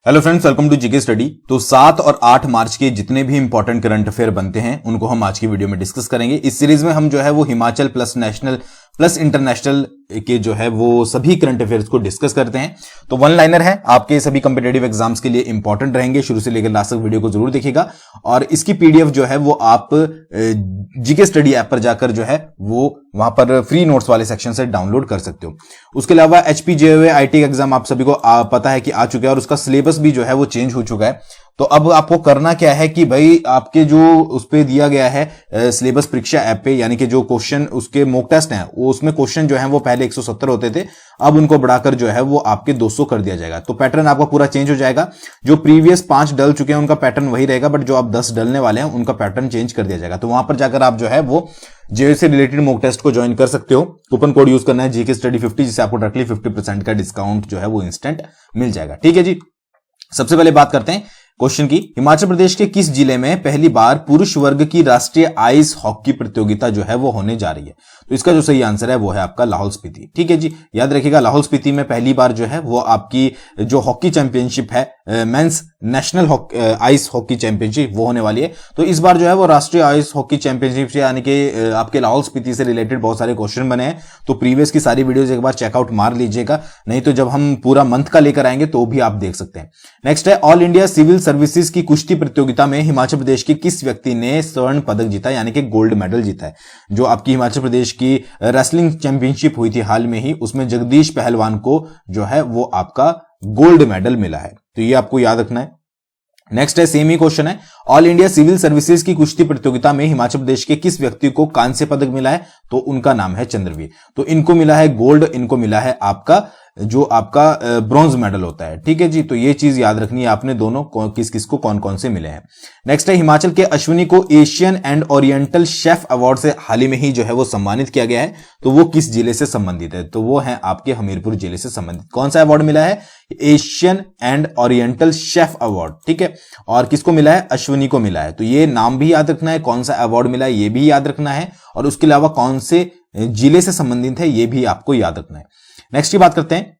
Hello friends, welcome to GK study. तो 7 और 8 मार्च के जितने भी इंपॉर्टेंट करंट अफेयर बनते हैं उनको हम आज की वीडियो में डिस्कस करेंगे। इस सीरीज में हम जो है वो Himachal plus national plus international के जो है वो सभी करंट अफेयर्स को डिस्कस करते हैं। तो वन लाइनर है, आपके सभी कंपिटेटिव एग्जाम्स के लिए इंपॉर्टेंट रहेंगे। शुरू से लेकर लास्ट तक वीडियो को जरूर देखिएगा और इसकी पीडीएफ जो है वो आप जीके स्टडी ऐप पर जाकर जो है वो वहां पर फ्री नोट्स वाले सेक्शन से डाउनलोड कर सकते हो। उसके अलावा एचपीजेओए आईटी एग्जाम आप सभी को पता है कि आ चुका है और उसका सिलेबस भी जो है वो चेंज हो चुका है। तो अब आपको करना क्या है कि भाई आपके जो उस पे दिया गया है सिलेबस परीक्षा ऐप पे, यानी कि जो क्वेश्चन उसके मॉक टेस्ट हैं वो उसमें क्वेश्चन जो है वो पहले 170 होते थे, अब उनको बढ़ाकर जो है वो आपके 200 कर दिया जाएगा। तो पैटर्न आपका पूरा चेंज हो जाएगा। जो प्रीवियस 5 डल चुके हैं उनका पैटर्न वही रहेगा, बट जो आप 10 डलने वाले हैं उनका पैटर्न चेंज कर दिया जाएगा। तो वहां पर जाकर आप जो है वो जेईई से रिलेटेड मॉक टेस्ट को ज्वाइन कर सकते हो। कूपन कोड यूज करना है जीके स्टडी 50, जिससे आपको डायरेक्टली 50% का डिस्काउंट जो है वो इंस्टेंट मिल जाएगा। ठीक है जी, सबसे पहले बात करते हैं क्वेश्चन की। हिमाचल प्रदेश के किस जिले में पहली बार पुरुष वर्ग की राष्ट्रीय आइस हॉकी प्रतियोगिता जो है वो होने जा रही है? तो इसका जो सही आंसर है वो है आपका लाहौल स्पीति। ठीक है जी, याद रखिएगा लाहौल स्पीति में पहली बार जो है वो आपकी जो हॉकी चैंपियनशिप है, mains national ice hockey championship, वो होने वाली है। तो इस बार जो है वो राष्ट्रीय आइस हॉकी चैंपियनशिप से यानी कि आपके लाहौल स्पीति से रिलेटेड बहुत सारे क्वेश्चन बने हैं। तो प्रीवियस की सारी वीडियोज एक बार चेकआउट मार लीजिएगा, नहीं तो जब हम पूरा मंथ का लेकर आएंगे तो भी आप देख सकते हैं। नेक्स्ट है, ऑल इंडिया सिविल सर्विसेज की कुश्ती प्रतियोगिता में हिमाचल प्रदेश के किस व्यक्ति ने स्वर्ण पदक जीता, यानी कि गोल्ड मेडल जीता है? जो आपकी हिमाचल प्रदेश की रेसलिंग चैंपियनशिप हुई थी हाल में ही, उसमें जगदीश पहलवान को जो है वो आपका गोल्ड मेडल मिला है। तो ये आपको याद रखना है। नेक्स्ट है, सेम ही क्वेश्चन है, ऑल इंडिया सिविल सर्विसेज की कुश्ती प्रतियोगिता में हिमाचल प्रदेश के किस व्यक्ति को कांस्य पदक मिला है? तो उनका नाम है चंद्रवीर। तो इनको मिला है गोल्ड, इनको मिला है आपका जो आपका ब्रॉन्ज मेडल होता है। ठीक है जी, तो ये चीज याद रखनी है आपने, दोनों किस किस को कौन कौन से मिले हैं। नेक्स्ट है, हिमाचल के अश्विनी को Asian and oriental chef award से हाल ही में ही जो है वो सम्मानित किया गया है। तो वो किस जिले से संबंधित है? तो वो है आपके हमीरपुर जिले से संबंधित। कौन सा अवार्ड मिला है? Asian and oriental chef award. ठीक है, और किसको मिला है? अश्विनी को मिला है। तो ये नाम भी याद रखना है, कौन सा अवार्ड मिला है ये भी याद रखना है, और उसके अलावा कौन से जिले से संबंधित है ये भी आपको याद रखना है। नेक्स्ट की बात करते हैं,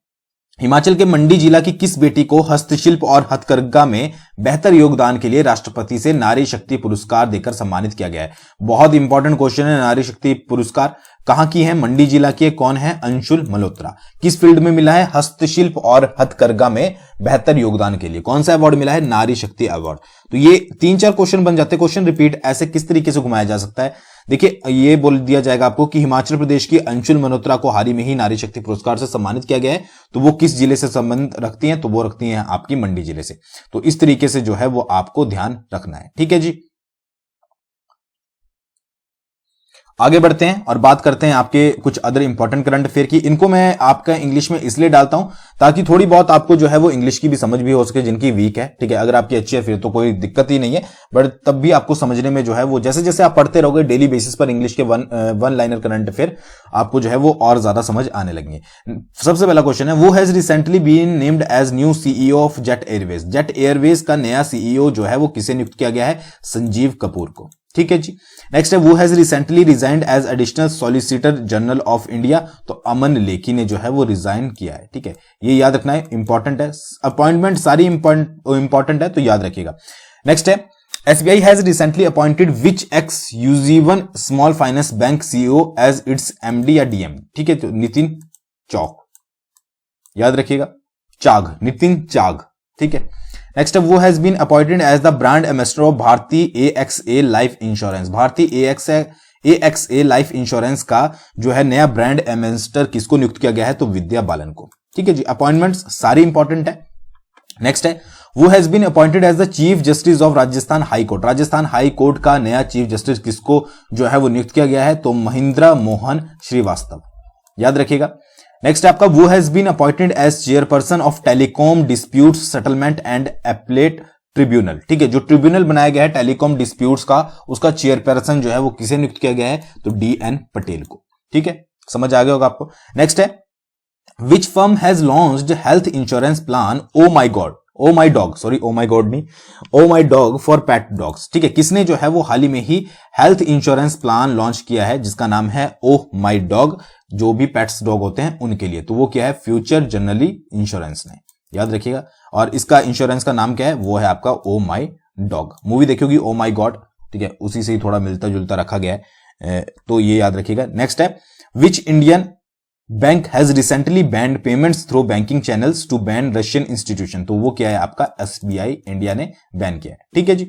हिमाचल के मंडी जिला की किस बेटी को हस्तशिल्प और हथकरघा में बेहतर योगदान के लिए राष्ट्रपति से नारी शक्ति पुरस्कार देकर सम्मानित किया गया है? बहुत इंपॉर्टेंट क्वेश्चन है। नारी शक्ति पुरस्कार कहां की है? मंडी जिला की है। कौन है? अंशुल मल्होत्रा। किस फील्ड में मिला है? हस्तशिल्प और हथकरघा में बेहतर योगदान के लिए। कौन सा अवार्ड मिला है? नारी शक्ति अवार्ड। तो ये 3-4 क्वेश्चन बन जाते हैं। क्वेश्चन रिपीट ऐसे किस तरीके से घुमाया जा सकता है? देखिए, ये बोल दिया जाएगा आपको कि हिमाचल प्रदेश की अंशुल मल्होत्रा को हाल ही में ही नारी शक्ति पुरस्कार से सम्मानित किया गया है। तो वो किस जिले से संबंध रखती हैं? तो वो रखती हैं आपकी मंडी जिले से। तो इस तरीके से जो है वो आपको ध्यान रखना है। ठीक है जी, आगे बढ़ते हैं और बात करते हैं आपके कुछ अदर इंपॉर्टेंट करंट अफेयर की। इनको मैं आपका इंग्लिश में इसलिए डालता हूं ताकि थोड़ी बहुत आपको जो है वो इंग्लिश की भी समझ भी हो सके, जिनकी वीक है। ठीक है, अगर आपकी अच्छी है फिर तो कोई दिक्कत ही नहीं है, बट तब भी आपको समझने में जो है वो जैसे जैसे आप पढ़ते रहोगे डेली बेसिस पर इंग्लिश के वन लाइनर करंट अफेयर, आपको जो है वो और ज्यादा समझ आने लगेंगे। सबसे पहला क्वेश्चन है, वो has recently been named as new CEO of Jet Airways. Jet Airways का नया सीईओ जो है वो किसे नियुक्त किया गया है? संजीव कपूर को। ठीक है जी। नेक्स्ट है, वो has recently resigned as additional solicitor general of India. तो अमन लेखी ने जो है वो रिजाइन किया है। ठीक है, ये याद रखना है, इंपॉर्टेंट है। अपॉइंटमेंट सारी इंपॉर्टेंट है तो याद रखिएगा। नेक्स्ट है, SBI has recently appointed which ex Ujjivan small finance bank CEO as its MD या DM? ठीक है, तो नितिन चौक, याद रखिएगा, चाग, नितिन चाग। ठीक है। नेक्स्ट है, वो has been appointed as the brand ambassador of Bharti AXA life insurance. Bharti AXA life insurance का जो है नया ब्रांड एम्बेसडर किसको नियुक्त किया गया है? तो विद्या बालन को। ठीक है जी, अपॉइंटमेंट्स सारी इंपॉर्टेंट है। नेक्स्ट है, वो has been appointed as the chief justice of Rajasthan high court. Rajasthan high court का नया चीफ जस्टिस किसको जो है वो नियुक्त किया गया है? तो महेंद्र मोहन श्रीवास्तव, याद रखिएगा। नेक्स्ट आपका, वो has been appointed as chairperson of telecom disputes settlement and appellate tribunal. ठीक है, जो ट्रिब्यूनल बनाया गया है टेलीकॉम डिस्प्यूट्स का, उसका चेयरपर्सन जो है वो किसे नियुक्त किया गया है? तो DN पटेल को। ठीक है, समझ आ गया होगा आपको। नेक्स्ट है, which firm has launched health insurance plan oh my god oh my dog, sorry oh my god नहीं, oh my dog for pet dogs. ठीक है, किसने जो है वो हाल ही में ही हेल्थ इंश्योरेंस प्लान लॉन्च किया है जिसका नाम है ओ माई डॉग, जो भी पेट्स डॉग होते हैं उनके लिए। तो वो क्या है? फ्यूचर जनरली इंश्योरेंस ने। याद रखिएगा। और इसका इंश्योरेंस का नाम क्या है, वो है आपका ओ माई डॉग। मूवी देखोगी ओ माई गॉड, ठीक है, उसी से ही थोड़ा मिलता जुलता रखा गया है, तो ये याद रखिएगा। नेक्स्ट है, which Indian bank has recently banned payments through banking channels to ban Russian institution, तो वो क्या है आपका एसबीआई इंडिया ने बैन किया है, ठीक है जी।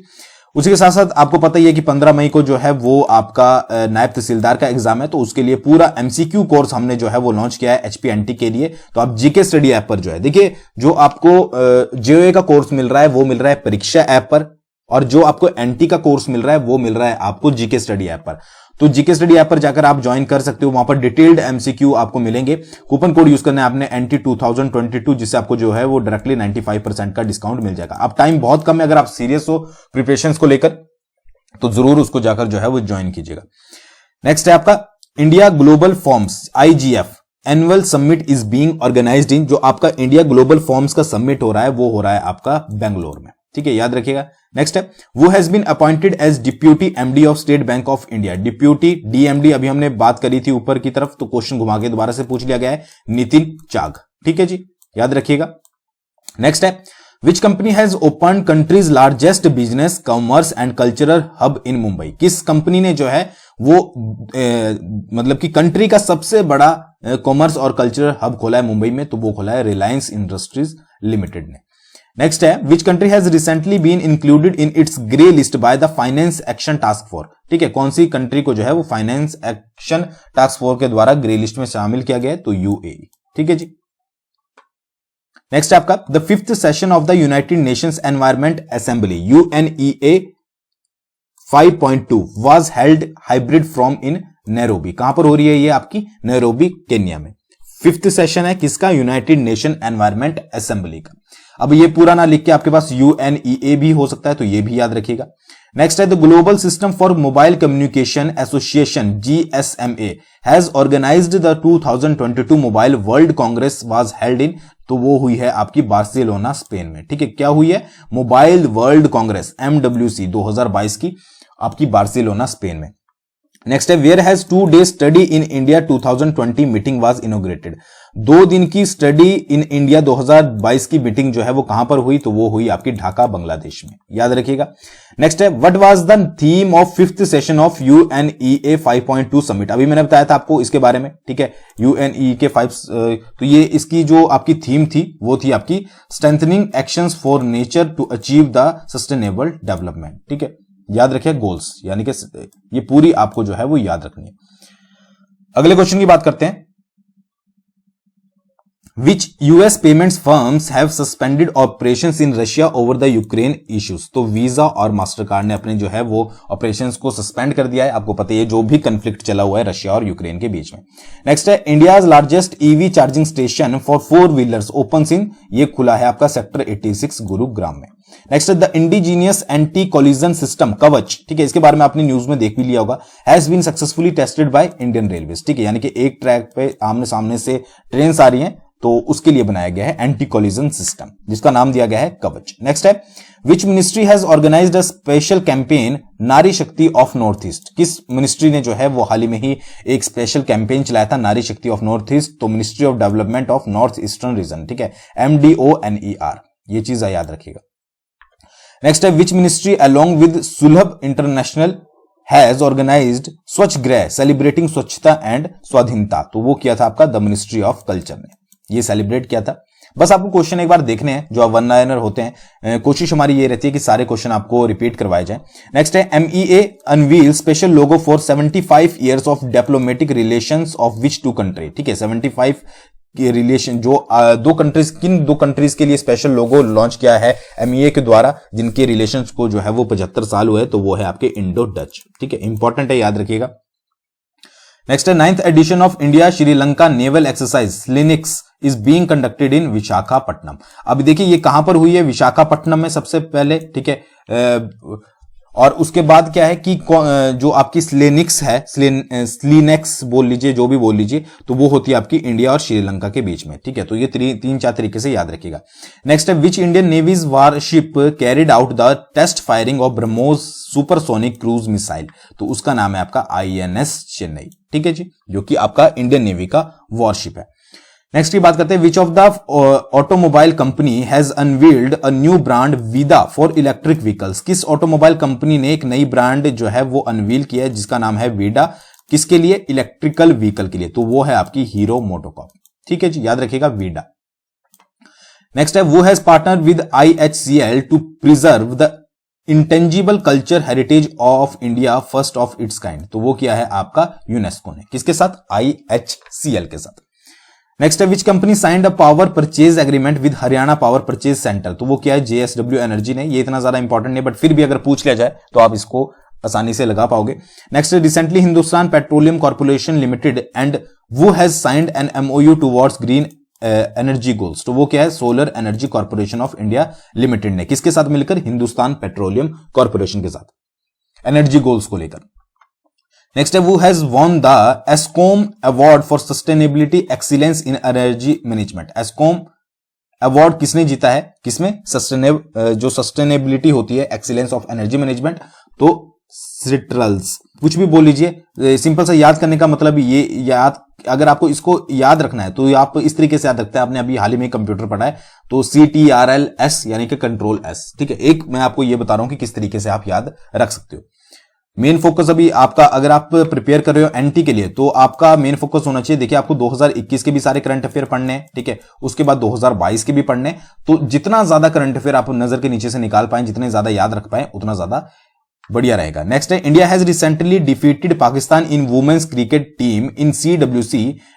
उसी के साथ साथ आपको पता ही है कि 15 मई को जो है वो आपका नायब तहसीलदार का एग्जाम है, तो उसके लिए पूरा एमसीक्यू कोर्स हमने जो है वो लॉन्च किया है एचपीएनटी के लिए। तो आप जीके स्टडी ऐप पर जो है देखिए, जो आपको जेओए का कोर्स मिल रहा है वो मिल रहा है परीक्षा ऐप पर, और जो आपको एनटी का कोर्स मिल रहा है वो मिल रहा है आपको जीके स्टडी ऐप पर। तो जीके स्टडी ऐप पर जाकर आप ज्वाइन कर सकते हो, वहां पर डिटेल्ड एमसीक्यू आपको मिलेंगे। कूपन कोड यूज करना है आपने एनटी 2022, जिससे आपको जो है वो डायरेक्टली 95% का डिस्काउंट मिल जाएगा। अब टाइम बहुत कम है, अगर आप सीरियस हो प्रिपरेशन को लेकर तो जरूर उसको जाकर जो है वो ज्वाइन कीजिएगा। नेक्स्ट है आपका India global forums IGF annual summit is being organised in, जो आपका इंडिया ग्लोबल फॉर्म्स का समिट हो रहा है वो हो रहा है आपका बेंगलोर में, ठीक है, याद रखिएगा। नेक्स्ट है, वो has been appointed as deputy MD of State Bank of India. Deputy DMD अभी हमने बात करी थी ऊपर की तरफ, तो क्वेश्चन घुमा के दोबारा से पूछ लिया गया है, नितिन चाग, ठीक है जी, याद रखिएगा। नेक्स्ट है, which company has open countries largest business commerce and cultural hub इन मुंबई। किस कंपनी ने जो है वो मतलब कि कंट्री का सबसे बड़ा कॉमर्स और कल्चरल हब खोला है मुंबई में, तो वो खोला है रिलायंस इंडस्ट्रीज लिमिटेड ने। नेक्स्ट है, which country has recently been included in its grey list by the Finance Action Task Force, ठीक है, कौन सी कंट्री को जो है वो फाइनेंस एक्शन टास्क फोर्स के द्वारा ग्रे लिस्ट में शामिल किया गया है, तो यूएई, ठीक है जी। नेक्स्ट है आपका the 5th session of the United Nations environment assembly UNEA 5.2 was held hybrid from in Nairobi. कहां पर हो रही है ये आपकी, नैरोबी केन्या में। 5th सेशन है किसका, यूनाइटेड नेशन एनवायरमेंट असेंबली का। अब ये पूरा ना लिख के आपके पास यूएनईए भी हो सकता है, तो ये भी याद रखिएगा। नेक्स्ट है, the Global System for Mobile Communication Association GSMA has organised the 2022 Mobile World Congress was held in, तो वो हुई है आपकी बार्सिलोना स्पेन में, ठीक है, क्या हुई है, मोबाइल वर्ल्ड कांग्रेस एमडब्ल्यूसी 2022 की आपकी बार्सिलोना स्पेन में। नेक्स्ट है, where has 2 day study in India 2020 meeting was inaugurated. 2 दिन की स्टडी इन इंडिया 2022 की मीटिंग जो है वो कहां पर हुई, तो वो हुई आपकी ढाका बांग्लादेश में, याद रखिएगा। नेक्स्ट है, what was the theme of 5th session of UNEA 5.2 summit. अभी मैंने बताया था आपको इसके बारे में, ठीक है, यूएनईए के 5, तो ये इसकी जो आपकी थीम थी वो थी आपकी strengthening actions for nature to achieve the sustainable development, ठीक है, याद रखिए गोल्स, यानी कि ये पूरी आपको जो है वो याद रखनी है। अगले क्वेश्चन की बात करते हैं, which US payments firms have suspended operations in Russia over the Ukraine issues. तो वीजा और मास्टरकार्ड ने अपने जो है वो ऑपरेशंस को सस्पेंड कर दिया है, आपको पता है जो भी कंफ्लिक्ट चला हुआ है रशिया और यूक्रेन के बीच में। नेक्स्ट है, India's largest EV charging station for 4 wheelers opens इन, ये खुला है आपका सेक्टर 86 गुरुग्राम में। नेक्स्ट है, the indigenous anti collision system कवच, ठीक है, इसके बारे में आपने न्यूज में देख भी लिया होगा, has been successfully tested by Indian Railways, ठीक है, यानी कि एक ट्रैक पे आमने सामने से ट्रेन आ रही हैं, तो उसके लिए बनाया गया है एंटी कोलिजन सिस्टम, जिसका नाम दिया गया है कवच। नेक्स्ट है, which ministry has organised a special campaign Nari Shakti of North East. किस मिनिस्ट्री ने जो है वो हाल ही में ही एक स्पेशल कैंपेन चलाया था नारी शक्ति ऑफ नॉर्थ ईस्ट, तो ministry of development of north eastern region, ठीक है, MDONER, ये चीज याद रखिएगा। नेक्स्ट है, विच मिनिस्ट्री अलोंग विद सुलभ इंटरनेशनल हैज ऑर्गेनाइज्ड स्वच्छ ग्रह सेलिब्रेटिंग स्वच्छता एंड स्वाधीनता, तो वो किया था आपका द मिनिस्ट्री ऑफ कल्चर ने, ये सेलिब्रेट किया था। बस आपको क्वेश्चन एक बार देखने हैं, जो वन लाइनर होते हैं, कोशिश हमारी ये रहती है कि सारे क्वेश्चन आपको रिपीट करवाए जाएं। नेक्स्ट है, MEA unveil special logo for 75 years of diplomatic relations of which 2 country, ठीक है, 75 के रिलेशन जो 2 कंट्रीज, किन 2 कंट्रीज के लिए स्पेशल लोगो लॉन्च किया है MEA के द्वारा, जिनके रिलेशंस को जो है वो 75 साल हुए, तो वो है आपके इंडो डच, ठीक है, इंपॉर्टेंट है, याद रखिएगा। नेक्स्ट है, 9th edition of India Sri Lanka naval exercise SLINEX is being conducted in Visakhapatnam. अब देखिए ये कहां पर हुई है, विशाखापट्टनम में सबसे पहले, ठीक है, और उसके बाद क्या है कि जो आपकी स्लेनिक्स है, स्लीनेक्स बोल लीजिए, जो भी बोल लीजिए, तो वो होती है आपकी इंडिया और श्रीलंका के बीच में, ठीक है, तो ये 3-4 तरीके से याद रखिएगा। नेक्स्ट है, which Indian Navy's warship carried out the test firing of BrahMos supersonic cruise missile, तो उसका नाम है आपका INS चेन्नई, ठीक है जी, जो कि आपका इंडियन नेवी का वॉरशिप है। नेक्स्ट की बात करते हैं, which of the automobile company has unveiled a new brand विदा फॉर इलेक्ट्रिक व्हीकल्स। किस ऑटोमोबाइल कंपनी ने एक नई ब्रांड जो है वो अनवील किया है जिसका नाम है वीडा, किसके लिए? इलेक्ट्रिकल व्हीकल के लिए। तो वो है आपकी हीरो मोटोकॉर्प। ठीक है जी, याद रखिएगा वीडा। नेक्स्ट है, वो has partner with IHCL to preserve the intangible culture heritage of India first of its kind. तो वो किया है आपका यूनेस्को ने, किसके साथ? IHCL के साथ। नेक्स्ट है, which company signed a power purchase agreement with Haryana power purchase centre. तो वो क्या है? JSW एनर्जी ने। ये इतना ज्यादा इंपॉर्टेंट नहीं, बट फिर भी अगर पूछ लिया जाए तो आप इसको आसानी से लगा पाओगे। Next, recently Hindustan petroleum corporation limited and वो has signed an MOU towards green energy goals. तो वो क्या है? Solar energy corporation of India limited ने, किसके साथ मिलकर? हिंदुस्तान पेट्रोलियम कॉर्पोरेशन के साथ, एनर्जी गोल्स को लेकर। नेक्स्ट है, वो has won the एस्कॉम award for sustainability excellence in energy management. एस्कॉम award किसने जीता है? किसमें? जो सस्टेनेबिलिटी होती है, एक्सीलेंस ऑफ एनर्जी मैनेजमेंट, तो सिट्रल्स, कुछ भी बोल लीजिए। सिंपल सा याद करने का मतलब ये याद, अगर आपको इसको याद रखना है तो आप इस तरीके से याद रखते हैं। आपने अभी हाल ही में कंप्यूटर पढ़ा है, तो CTRLS यानी कि कंट्रोल S। ठीक है, एक मैं आपको ये बता रहा हूं कि किस तरीके से आप याद रख सकते हो। मेन फोकस अभी आपका, अगर आप प्रिपेयर कर रहे हो NT के लिए, तो आपका मेन फोकस होना चाहिए। देखिए, आपको 2021 के भी सारे करंट अफेयर पढ़ने हैं, ठीक है, उसके बाद 2022 के भी पढ़ने। तो जितना ज्यादा करंट अफेयर आप नजर के नीचे से निकाल पाए, जितने ज्यादा याद रख पाए, उतना ज्यादा बढ़िया रहेगा। नेक्स्ट है, India has recently defeated Pakistan in women's cricket team in CWC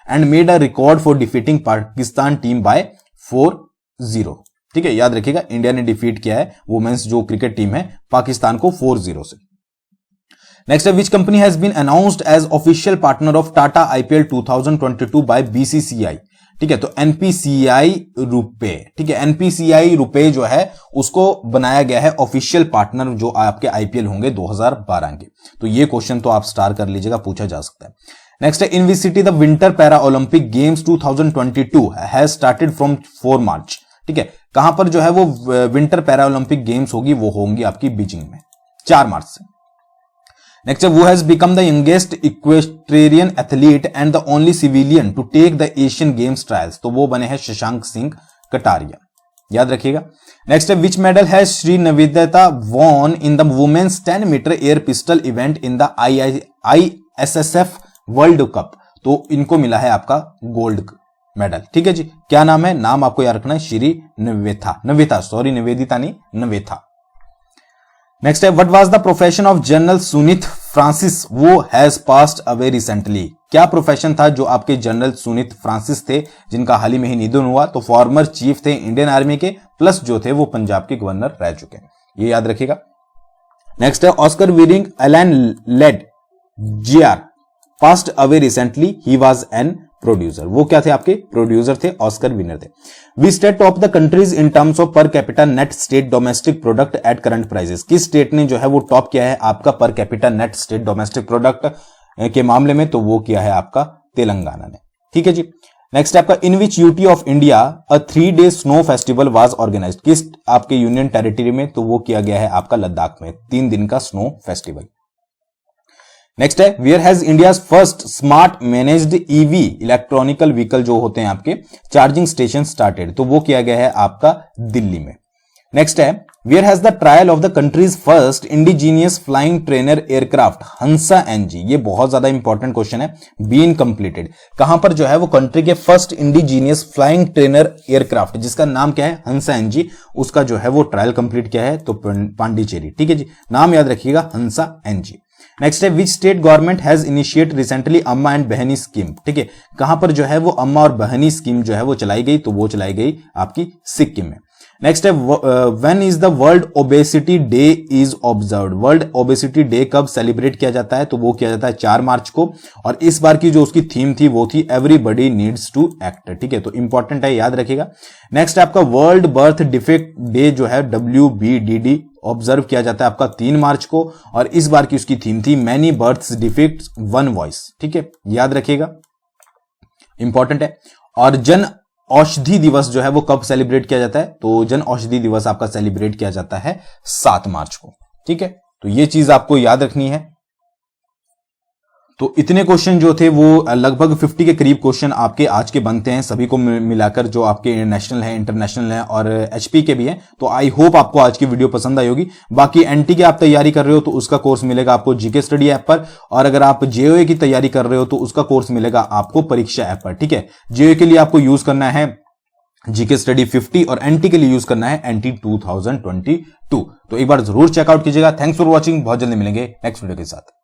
and made a record for defeating Pakistan team by 4-0। ठीक है, याद रखिएगा, इंडिया ने डिफीट किया है वुमेन्स जो क्रिकेट टीम है पाकिस्तान को 4-0 से। नेक्स्ट है, which company has been announced as official partner of Tata IPL 2022 by BCCI। ठीक है, तो NPCI रुपए, ठीक है, NPCI रुपए जो है उसको बनाया गया है ऑफिशियल पार्टनर जो आपके IPL होंगे 2012 के। तो ये क्वेश्चन तो आप स्टार कर लीजिएगा, पूछा जा सकता है। नेक्स्ट है, in which city the winter para Olympic games 2022 has started from 4 March. ठीक है, कहां पर जो है वो विंटर पैरा ओलंपिक गेम्स होगी? वो होंगी आपकी बीजिंग में 4 मार्च से। नेक्स्ट है, वो has become the youngest equestrian athlete and the only civilian to take the Asian games trials. तो वो बने हैं शशांक सिंह कटारिया, याद रखिएगा। नेक्स्ट है, which medal has Shri Nivedita won in the women's 10 metre air pistol event in the ISSF World Cup. तो इनको मिला है आपका गोल्ड मेडल। ठीक है जी, क्या नाम है? नाम आपको याद रखना है, श्री निवेदिता, सॉरी निवेदिता नहीं, नवेथा। नेक्स्ट है, what was the profession of general Sunit Francis वो हैज पास्ड अवे रिसेंटली। क्या प्रोफेशन था जो आपके जनरल सुनीत फ्रांसिस थे जिनका हाल ही में ही निधन हुआ? तो फॉर्मर चीफ थे इंडियन आर्मी के, प्लस जो थे वो पंजाब के गवर्नर रह चुके हैं, ये याद रखिएगा। नेक्स्ट है, Oscar winning Alan Ladd GR passed away recently, he was an producer. वो क्या थे? आपके प्रोड्यूसर थे, ऑस्कर विनर थे। We state top the countries in terms of per capita net state domestic product at current prices. किस state ने जो है वो टॉप किया है आपका per capita net state domestic product के मामले में? तो वो किया है आपका तेलंगाना ने। ठीक है जी। नेक्स्ट आपका, in which UT of India a 3 day snow festival was organised. किस आपके यूनियन टेरिटरी में? तो वो किया गया है आपका लद्दाख में, 3 दिन का स्नो फेस्टिवल। नेक्स्ट है, where has India first smart managed EV electronical vehicle जो होते हैं आपके चार्जिंग स्टेशन स्टार्टेड। तो वो किया गया है आपका दिल्ली में। नेक्स्ट है, where has the trial of the country's first indigenous flying trainer aircraft Hansa NG। ये बहुत ज्यादा इंपॉर्टेंट क्वेश्चन है, बीन कंप्लीटेड। कहां पर जो है वो कंट्री के first indigenous flying trainer aircraft जिसका नाम क्या है? हंसा NG, उसका जो है वो ट्रायल कंप्लीट किया है तो पांडिचेरी। ठीक है जी, नाम याद रखिएगा, हंसा NG। नेक्स्ट है, which state government has initiate recently अम्मा एंड बहनी स्कीम। ठीक है, कहां पर जो है वो अम्मा और बहनी स्कीम जो है वो चलाई गई? तो वो चलाई गई आपकी सिक्किम में। नेक्स्ट है, when is the world obesity day is observed. World obesity day कब सेलिब्रेट किया जाता है? तो वो किया जाता है 4 मार्च को, और इस बार की जो उसकी थीम थी वो थी एवरीबडी नीड्स टू एक्ट। ठीक है, तो इंपॉर्टेंट है, याद रखिएगा। नेक्स्ट आपका वर्ल्ड बर्थ डिफेक्ट डे जो है WBDD ऑब्जर्व किया जाता है आपका 3 मार्च को, और इस बार की उसकी थीम थी many births defects one voice. ठीक है, याद रखिएगा, इंपॉर्टेंट है। और जन औषधि दिवस जो है वो कब सेलिब्रेट किया जाता है? तो जन औषधि दिवस आपका सेलिब्रेट किया जाता है 7 मार्च को। ठीक है, तो ये चीज आपको याद रखनी है। तो इतने क्वेश्चन जो थे वो लगभग 50 के करीब क्वेश्चन आपके आज के बनते हैं, सभी को मिलाकर, जो आपके नेशनल है, इंटरनेशनल है और एचपी के भी हैं। तो आई होप आपको आज की वीडियो पसंद आई होगी। बाकी एनटी की आप तैयारी कर रहे हो तो उसका कोर्स मिलेगा आपको जीके स्टडी ऐप पर, और अगर आप जेओए की तैयारी कर रहे हो तो उसका कोर्स मिलेगा आपको परीक्षा ऐप पर। ठीक है, जेओए के लिए आपको यूज करना है जीके स्टडी 50 और एनटी के लिए यूज करना है एनटी 2022। तो एक बार जरूर चेकआउट कीजिएगा। थैंक्स फॉर वॉचिंग, बहुत जल्दी मिलेंगे नेक्स्ट वीडियो के साथ।